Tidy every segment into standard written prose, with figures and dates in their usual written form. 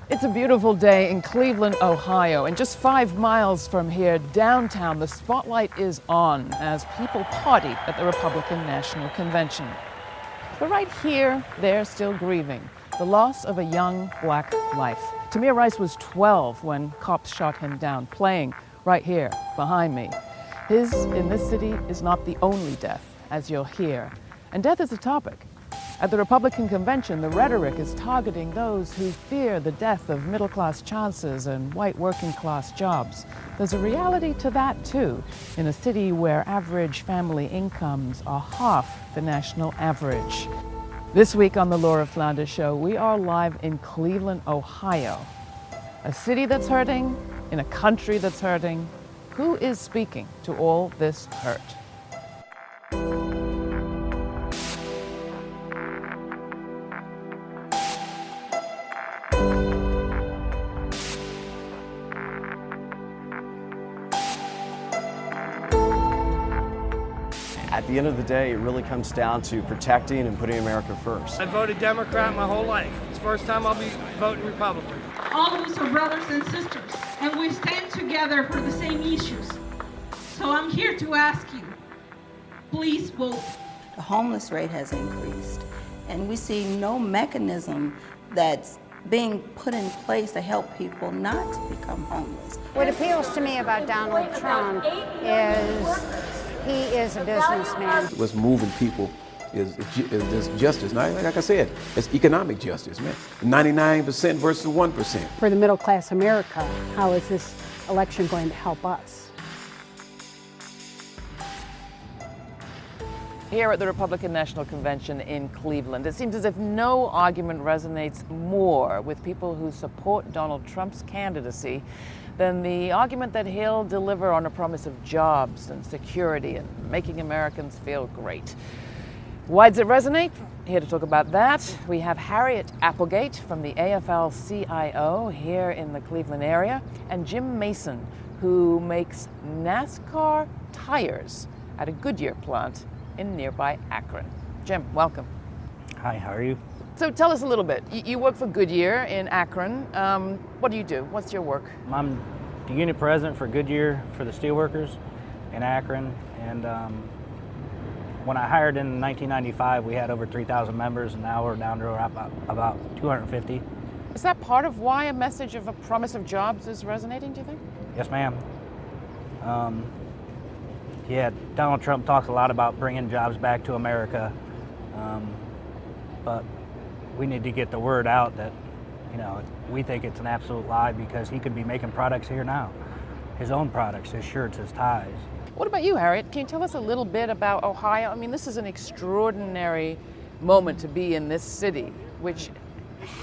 It's a beautiful day in Cleveland, Ohio, and just 5 miles from here, downtown, the spotlight is on as people party at the Republican National Convention. But right here, they're still grieving the loss of a young black life. Tamir Rice was 12 when cops shot him down, playing right here behind me. His, in this city, is not the only death, as you'll hear, and death is a topic. At the Republican convention, the rhetoric is targeting those who fear the death of middle-class chances and white working-class jobs. There's a reality to that, too, in a city where average family incomes are half the national average. This week on the Laura Flanders Show, we are live in Cleveland, Ohio. A city that's hurting, in a country that's hurting. Who is speaking to all this hurt? At the end of the day, it really comes down to protecting and putting America first. I voted Democrat my whole life. It's the first time I'll be voting Republican. All of us are brothers and sisters, and we stand together for the same issues. So I'm here to ask you, please vote. The homeless rate has increased, and we see no mechanism that's being put in place to help people not to become homeless. What appeals to me about Donald Trump is he is a businessman. What's moving people is justice. Now, like I said, it's economic justice, man. 99% versus 1%. For the middle class America, how is this election going to help us? Here at the Republican National Convention in Cleveland, it seems as if no argument resonates more with people who support Donald Trump's candidacy than the argument that he'll deliver on a promise of jobs and security and making Americans feel great. Why does it resonate? Here to talk about that, we have Harriet Applegate from the AFL-CIO here in the Cleveland area, and Jim Mason, who makes NASCAR tires at a Goodyear plant in nearby Akron. Jim, welcome. Hi, how are you? So tell us a little bit. You work for Goodyear in Akron. What do you do? What's your work? I'm the unit president for Goodyear for the steelworkers in Akron. And when I hired in 1995, we had over 3,000 members, and now we're down to about 250. Is that part of why a message of a promise of jobs is resonating, do you think? Yes, ma'am. Yeah, Donald Trump talks a lot about bringing jobs back to America, but we need to get the word out that, you know, we think it's an absolute lie because he could be making products here now. His own products, his shirts, his ties. What about you, Harriet? Can you tell us a little bit about Ohio? I mean, this is an extraordinary moment to be in this city, which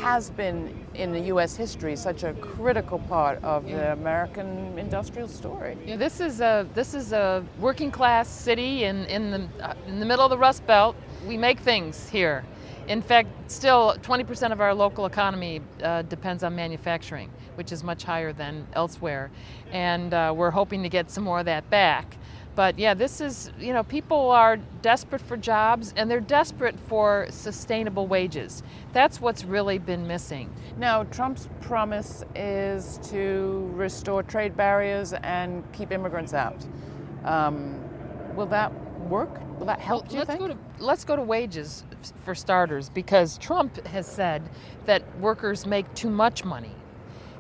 has been in the U.S. history such a critical part of the American industrial story. Yeah, this is a working class city in the middle of the Rust Belt. We make things here. In fact, still 20% of our local economy depends on manufacturing, which is much higher than elsewhere. And we're hoping to get some more of that back. But yeah, this is, you know, people are desperate for jobs, and they're desperate for sustainable wages. That's what's really been missing. Now, Trump's promise is to restore trade barriers and keep immigrants out. Will that work? Will that help, do you think? Let's go to wages for starters, because Trump has said that workers make too much money.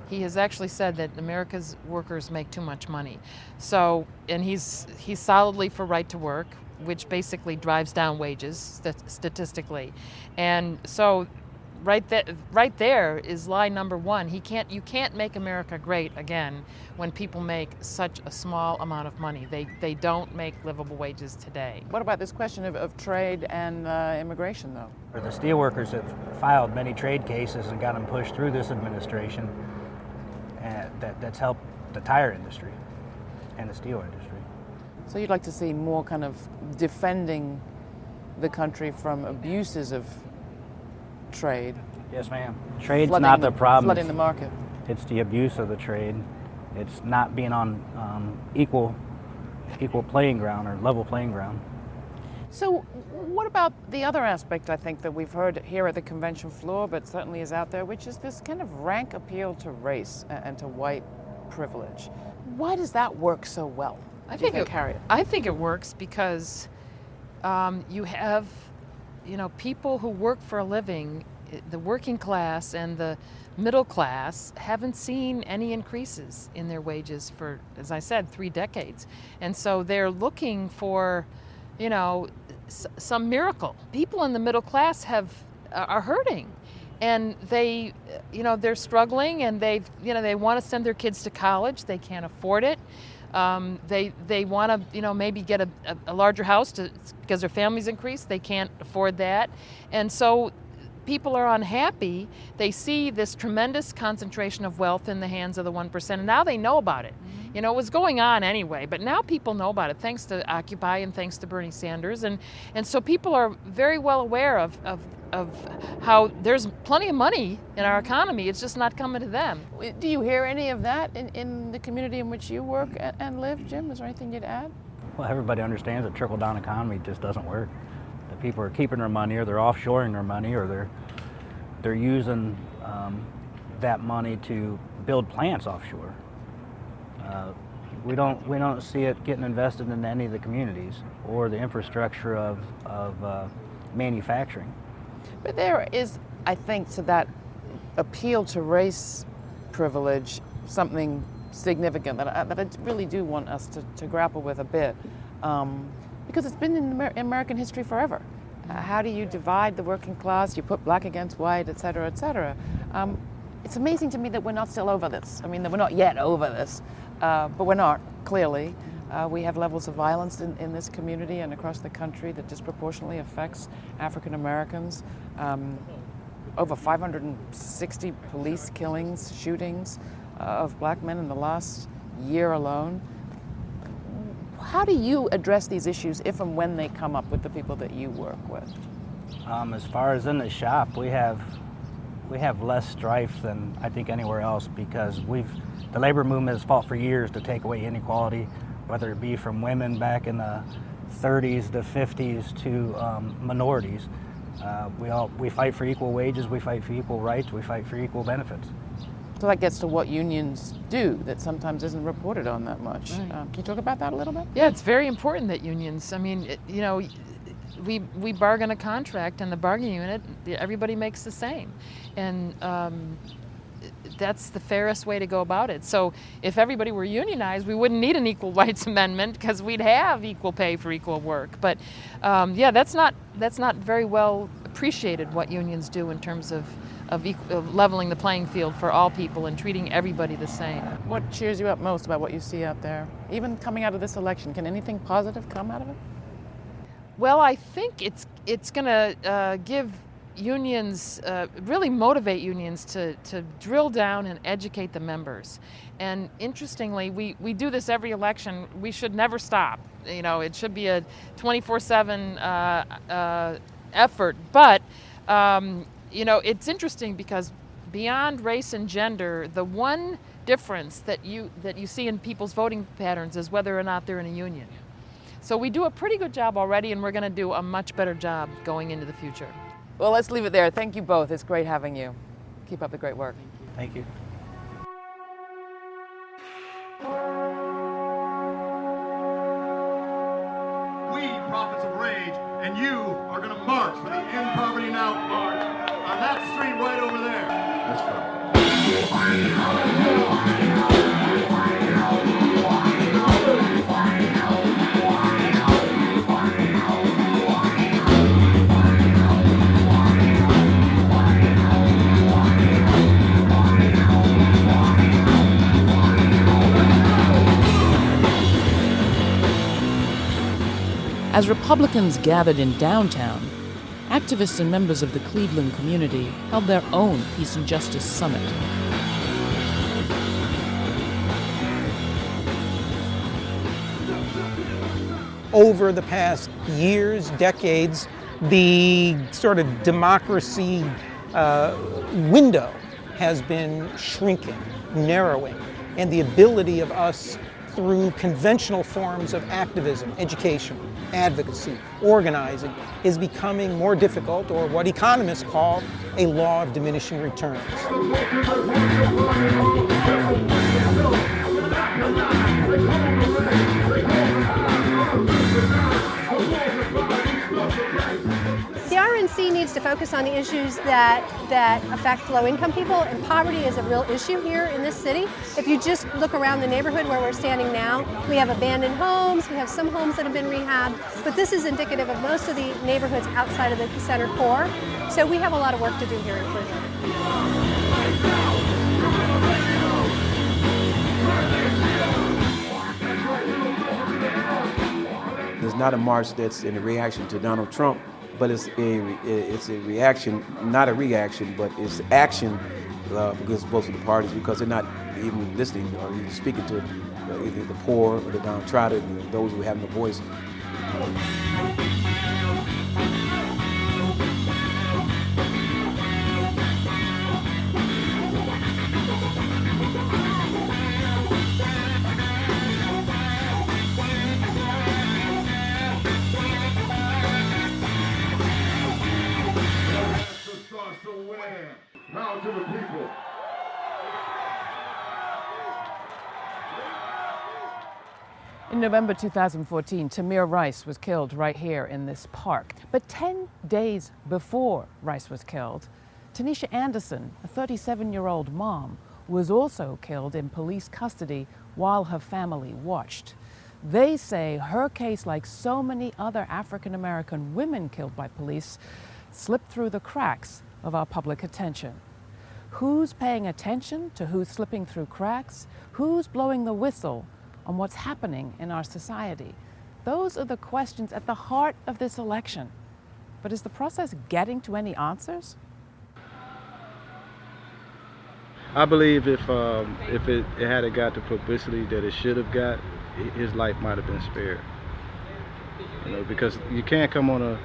He has actually said that America's workers make too much money. So, and he's solidly for right to work, which basically drives down wages statistically. And so right there is lie number one. You can't make America great again when people make such a small amount of money. They don't make livable wages today. What about this question of trade and immigration, though? The steelworkers have filed many trade cases and got them pushed through this administration. That's helped the tire industry and the steel industry. So you'd like to see more kind of defending the country from abuses of trade? Yes, ma'am. Trade's not the problem. Flooding the market. It's the abuse of the trade. It's not being on equal playing ground or level playing ground. So what about the other aspect, I think, that we've heard here at the convention floor, but certainly is out there, which is this kind of rank appeal to race and to white privilege. Why does that work so well? I think it works because you have, people who work for a living, the working class and the middle class haven't seen any increases in their wages for, as I said, 3 decades. And so they're looking for, some miracle. People in the middle class are hurting. And they're struggling, and they want to send their kids to college. They can't afford it. They want to, maybe get a larger house because their family's increased. They can't afford that. And so people are unhappy. They see this tremendous concentration of wealth in the hands of the 1%, and now they know about it. It was going on anyway, but now people know about it thanks to Occupy and thanks to Bernie Sanders. And so people are very well aware of how there's plenty of money in our economy. It's just not coming to them. Do you hear any of that in the community in which you work and live, Jim? Is there anything you'd add? Well, everybody understands that trickle-down economy just doesn't work. The people are keeping their money, or they're offshoring their money, or they're using that money to build plants offshore. We don't see it getting invested in any of the communities or the infrastructure of manufacturing. But there is, I think, to that appeal to race privilege, something significant that I really do want us to grapple with a bit, because it's been in American history forever. How do you divide the working class? You put black against white, et cetera, et cetera. It's amazing to me that we're not still over this. I mean, that we're not yet over this, but we're not, clearly. We have levels of violence in this community and across the country that disproportionately affects African Americans. Over 560 police killings, shootings of black men in the last year alone. How do you address these issues if and when they come up with the people that you work with? As far as in the shop, we have less strife than I think anywhere else, because the labor movement has fought for years to take away inequality, whether it be from women back in the 30s, the 50s, to minorities. We fight for equal wages, we fight for equal rights, we fight for equal benefits. So that gets to what unions do that sometimes isn't reported on that much. Right. Can you talk about that a little bit? Yeah, it's very important that unions, we bargain a contract, and the bargaining unit, everybody makes the same. And that's the fairest way to go about it. So if everybody were unionized, we wouldn't need an equal rights amendment, because we'd have equal pay for equal work. But that's not very well appreciated, what unions do in terms of leveling the playing field for all people and treating everybody the same. What cheers you up most about what you see out there? Even coming out of this election, can anything positive come out of it? Well, I think it's going to give unions, really motivate unions to drill down and educate the members. And interestingly, we do this every election. We should never stop. It should be a 24/7 effort. But it's interesting because beyond race and gender, the one difference that you see in people's voting patterns is whether or not they're in a union. So we do a pretty good job already, and we're going to do a much better job going into the future. Well, let's leave it there. Thank you both. It's great having you. Keep up the great work. Thank you. We, prophets of rage, and you are going to march for the End Poverty Now march on that street right over there. Let's go. As Republicans gathered in downtown, activists and members of the Cleveland community held their own Peace and Justice Summit. Over the past years, decades, the sort of democracy window has been shrinking, narrowing, and the ability of us through conventional forms of activism, education, advocacy, organizing, is becoming more difficult, or what economists call a law of diminishing returns. The RNC needs to focus on the issues that affect low-income people, and poverty is a real issue here in this city. If you just look around the neighborhood where we're standing now, we have abandoned homes, we have some homes that have been rehabbed, but this is indicative of most of the neighborhoods outside of the center core. So we have a lot of work to do here in Cleveland. There's not a march that's in a reaction to Donald Trump, but it's a reaction, not a reaction, but it's action because both of the parties, because they're not even listening or even speaking to either the poor or the downtrodden, or those who have no voice. Now to the people. In November 2014, Tamir Rice was killed right here in this park. But 10 days before Rice was killed, Tanisha Anderson, a 37-year-old mom, was also killed in police custody while her family watched. They say her case, like so many other African-American women killed by police, slipped through the cracks of our public attention. Who's paying attention to who's slipping through cracks? Who's blowing the whistle on what's happening in our society? Those are the questions at the heart of this election. But is the process getting to any answers? I believe if it had got the publicity that it should have got, his life might have been spared. You know, because you can't come on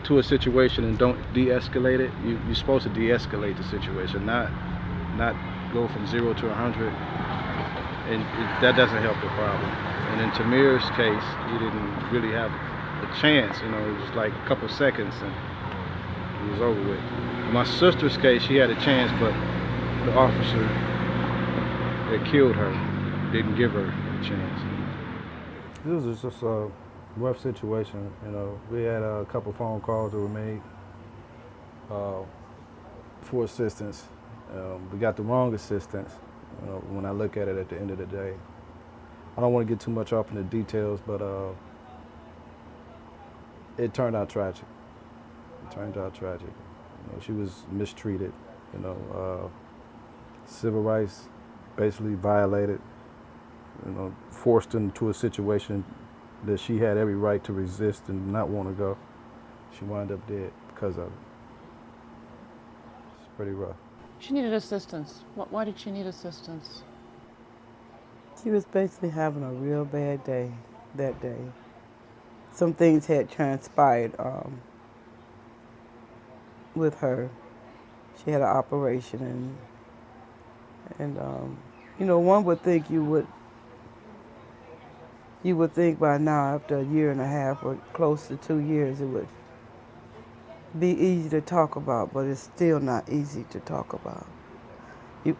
to a situation and don't de-escalate it. You're supposed to de-escalate the situation, not go from 0 to 100, and that doesn't help the problem. And in Tamir's case, he didn't really have a chance. You know, it was like a couple seconds and it was over with. In my sister's case, she had a chance, but the officer that killed her didn't give her a chance. This was just a rough situation. You know, we had a couple phone calls that were made for assistance. We got the wrong assistance. You know, when I look at it at the end of the day, I don't want to get too much off in the details, but it turned out tragic. It turned out tragic. You know, she was mistreated. You know, civil rights basically violated. You know, forced into a situation that she had every right to resist and not want to go. She wound up dead because of it. It's pretty rough. She needed assistance. Why did she need assistance? She was basically having a real bad day that day. Some things had transpired with her. She had an operation, and you know, one would think you would think by now, after a year and a half or close to 2 years, it would be easy to talk about, but it's still not easy to talk about.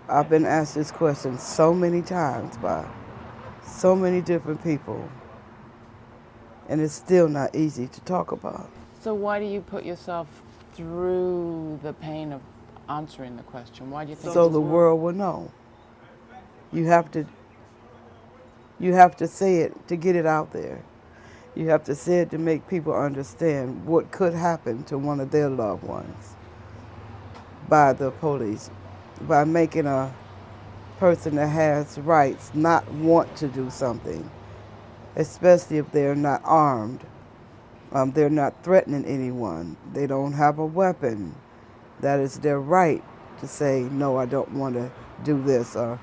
I've been asked this question so many times by so many different people, and it's still not easy to talk about. So why do you put yourself through the pain of answering the question? Why do you think? So the world will know. You have to say it to get it out there. You have to say it to make people understand what could happen to one of their loved ones by the police, by making a person that has rights not want to do something, especially if they're not armed. They're not threatening anyone. They don't have a weapon. That is their right to say, no, I don't want to do this, or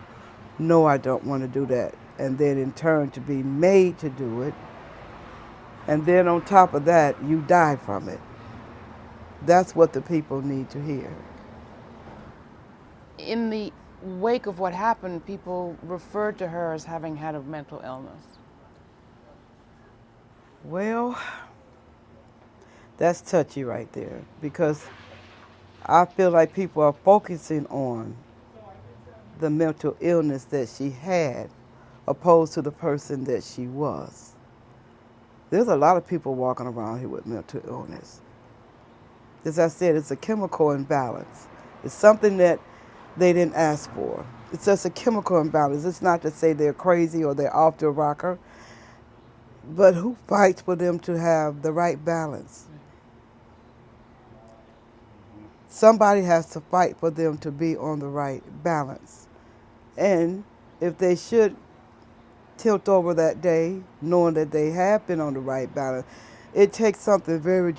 no, I don't want to do that. And then in turn to be made to do it. And then on top of that, you die from it. That's what the people need to hear. In the wake of what happened, people referred to her as having had a mental illness. Well, that's touchy right there, because I feel like people are focusing on the mental illness that she had opposed to the person that she was. There's a lot of people walking around here with mental illness. As I said, it's a chemical imbalance. It's something that they didn't ask for. It's just a chemical imbalance. It's not to say they're crazy or they're off their rocker, but who fights for them to have the right balance? Somebody has to fight for them to be on the right balance. And if they should tilt over that day, knowing that they have been on the right balance, it takes something very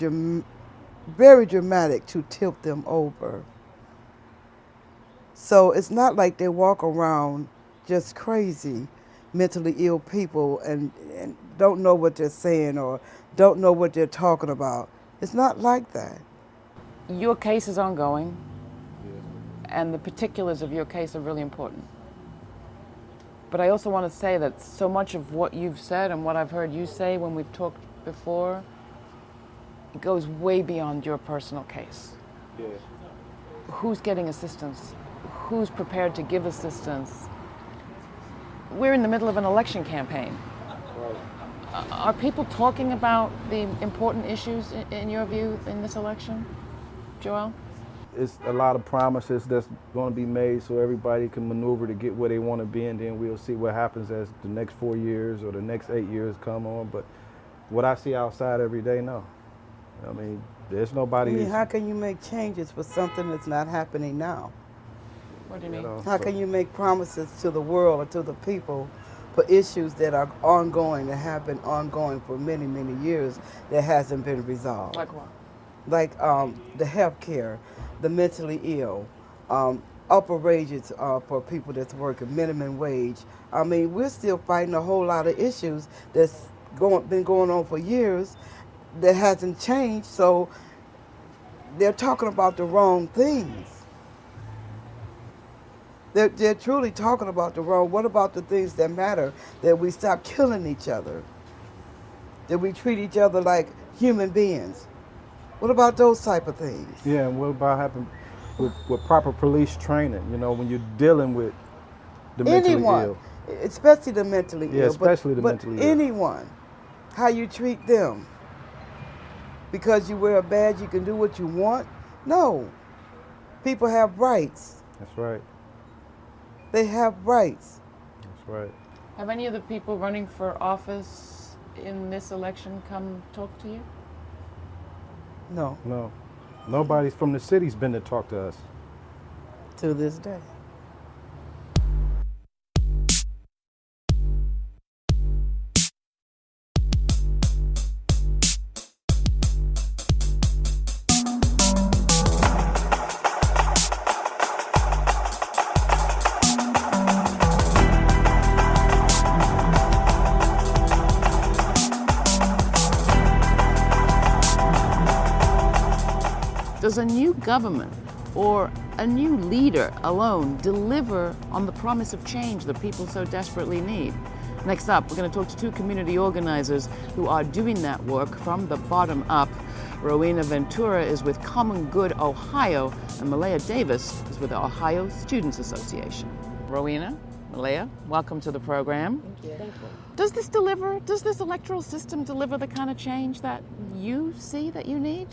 dramatic to tilt them over. So it's not like they walk around just crazy, mentally ill people and don't know what they're saying or don't know what they're talking about. It's not like that. Your case is ongoing, and the particulars of your case are really important. But I also want to say that so much of what you've said and what I've heard you say when we've talked before, it goes way beyond your personal case. Yeah. Who's getting assistance? Who's prepared to give assistance? We're in the middle of an election campaign. Right. Are people talking about the important issues, in your view, in this election? Joel? It's a lot of promises that's going to be made so everybody can maneuver to get where they want to be, and then we'll see what happens as the next 4 years or the next 8 years come on. But what I see outside every day, no. I mean, there's nobody. I mean, how can you make changes for something that's not happening now? What do you mean? How can you make promises to the world or to the people for issues that are ongoing, that have been ongoing for many, many years, that hasn't been resolved? Like what? Like the health care, the mentally ill, upper wages for people that's working, minimum wage. I mean, we're still fighting a whole lot of issues that's been going on for years that hasn't changed, so they're talking about the wrong things. They're truly talking about the wrong. What about the things that matter? That we stop killing each other, that we treat each other like human beings. What about those type of things? Yeah, and what about happening with proper police training, you know, when you're dealing with the mentally ill? Especially the mentally ill. Yeah, especially the mentally ill. Anyone, how you treat them. Because you wear a badge, you can do what you want? No. People have rights. That's right. They have rights. That's right. Have any of the people running for office in this election come talk to you? No. No. Nobody from the city's been to talk to us. To this day. Does a new government or a new leader alone deliver on the promise of change that people so desperately need? Next up, we're going to talk to two community organizers who are doing that work from the bottom up. Rowena Ventura is with Common Good Ohio, and Malaya Davis is with the Ohio Students Association. Rowena, Malaya, welcome to the program. Thank you. Thank you. Does this electoral system deliver the kind of change that you see that you need?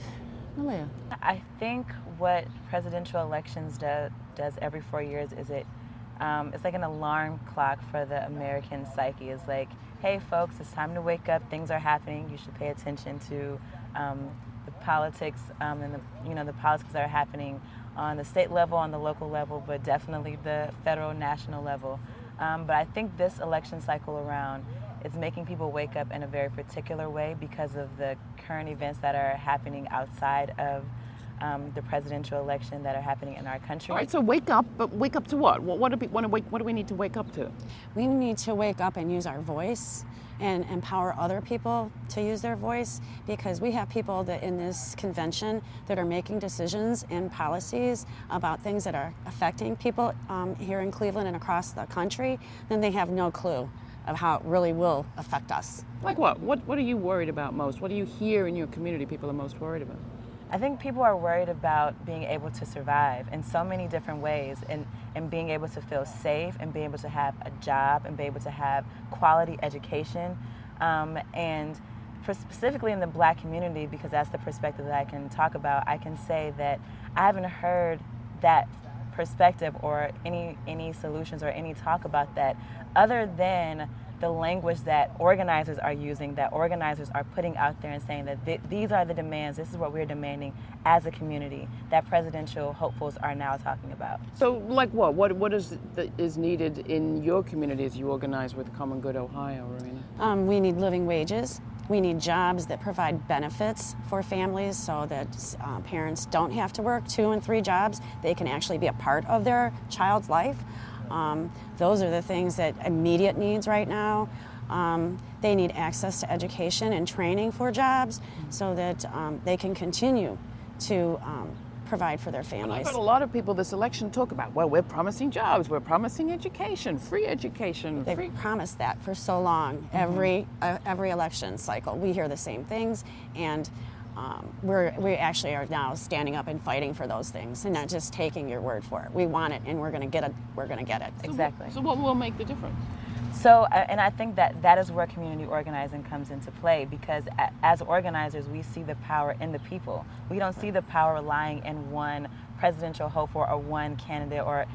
Malaya. I think what presidential elections does every 4 years is it's like an alarm clock for the American psyche. It's like, hey folks, it's time to wake up. Things are happening. You should pay attention to the politics and the politics that are happening on the state level, on the local level, but definitely the federal, national level. But I think this election cycle around is making people wake up in a very particular way because of the current events that are happening outside of the presidential election that are happening in our country. All right, so wake up, but wake up to what? What do we need to wake up to? We need to wake up and use our voice. and empower other people to use their voice, because we have people that in this convention that are making decisions and policies about things that are affecting people here in Cleveland and across the country, then they have no clue of how it really will affect us. Like what? What are you worried about most? What do you hear in your community people are most worried about? I think people are worried about being able to survive in so many different ways, and being able to feel safe, and being able to have a job, and be able to have quality education. And for specifically in the Black community, because that's the perspective that I can talk about, I can say that I haven't heard that perspective or any solutions or any talk about that, other than the language that organizers are using, that organizers are putting out there and saying that these are the demands, this is what we're demanding as a community, that presidential hopefuls are now talking about. So like what? What is needed in your community as you organize with Common Good Ohio, Rowena? We need living wages. We need jobs that provide benefits for families so that parents don't have to work 2 and 3 jobs. They can actually be a part of their child's life. Those are the things that immediate needs right now. They need access to education and training for jobs so that they can continue to provide for their families. I've heard a lot of people this election talk about, well, we're promising jobs, we're promising education, free education. They've promised that for so long. Every election cycle, we hear the same things, and we actually are now standing up and fighting for those things, and not just taking your word for it. We want it, and we're going to get it. We're going to get it. Exactly. So what will make the difference? So, and I think that is where community organizing comes into play, because as organizers, we see the power in the people. We don't see the power lying in one presidential hopeful or one candidate or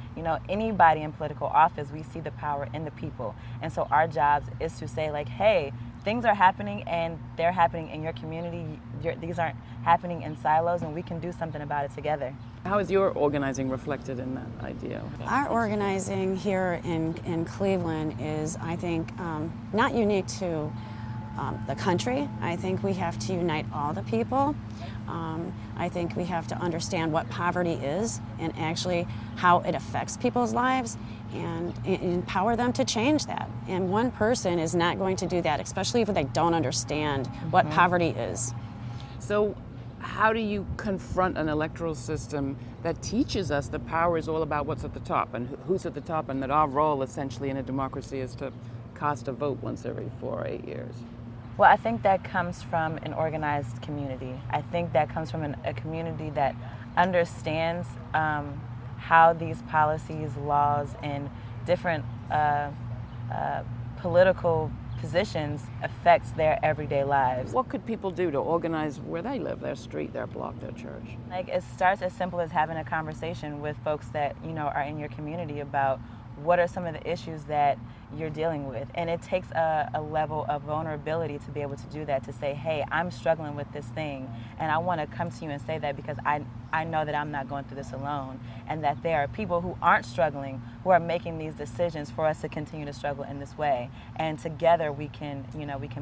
anybody in political office. We see the power in the people. And so our jobs is to say, like, hey, things are happening, and they're happening in your community. These aren't happening in silos, and we can do something about it together. How is your organizing reflected in that idea? Our organizing here in Cleveland is, I think, not unique to the country. I think we have to unite all the people. I think we have to understand what poverty is and actually how it affects people's lives, and empower them to change that. And one person is not going to do that, especially if they don't understand what poverty is. So how do you confront an electoral system that teaches us the power is all about what's at the top and who's at the top, and that our role essentially in a democracy is to cast a vote once every 4 or 8 years? Well, I think that comes from an organized community. I think that comes from a community that understands how these policies, laws, and different political positions affects their everyday lives. What could people do to organize where they live, their street, their block, their church? Like, it starts as simple as having a conversation with folks that are in your community about what are some of the issues that you're dealing with. And it takes a level of vulnerability to be able to do that, to say, hey, I'm struggling with this thing, and I want to come to you and say that because I know that I'm not going through this alone, and that there are people who aren't struggling who are making these decisions for us to continue to struggle in this way. And together we can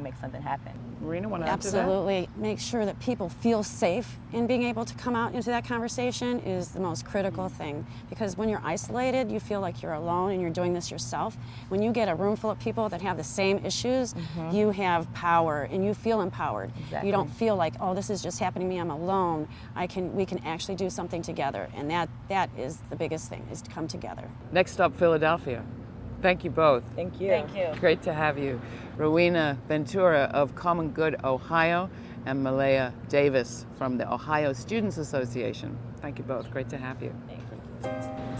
make something happen. Marina, want to add to that? Absolutely. Make sure that people feel safe in being able to come out into that conversation is the most critical thing. Because when you're isolated, you feel like you're alone and you're doing this yourself. When you get a room full of people that have the same issues, you have power and you feel empowered. Exactly. You don't feel like, oh, this is just happening to me, I'm alone. We can actually do something together. And that is the biggest thing, is to come together. Next up, Philadelphia. Thank you both. Thank you. Thank you. Great to have you. Rowena Ventura of Common Good Ohio, and Malaya Davis from the Ohio Students Association. Thank you both. Great to have you.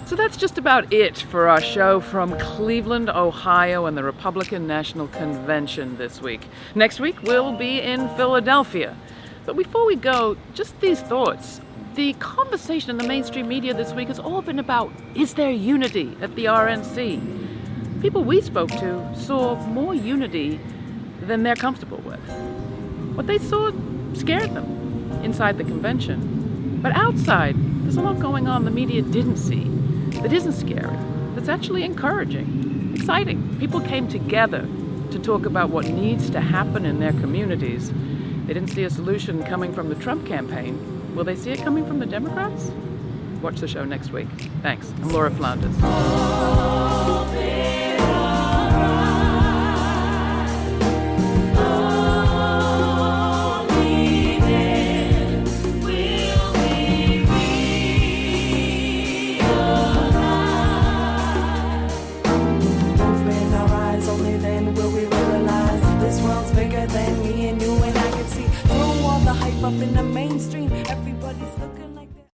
So that's just about it for our show from Cleveland, Ohio, and the Republican National Convention this week. Next week, we'll be in Philadelphia. But before we go, just these thoughts. The conversation in the mainstream media this week has all been about, is there unity at the RNC? People we spoke to saw more unity than they're comfortable with. What they saw scared them inside the convention. But outside, there's a lot going on the media didn't see, that isn't scary, that's actually encouraging, exciting. People came together to talk about what needs to happen in their communities. They didn't see a solution coming from the Trump campaign. Will they see it coming from the Democrats? Watch the show next week. Thanks. I'm Laura Flanders. mainstream.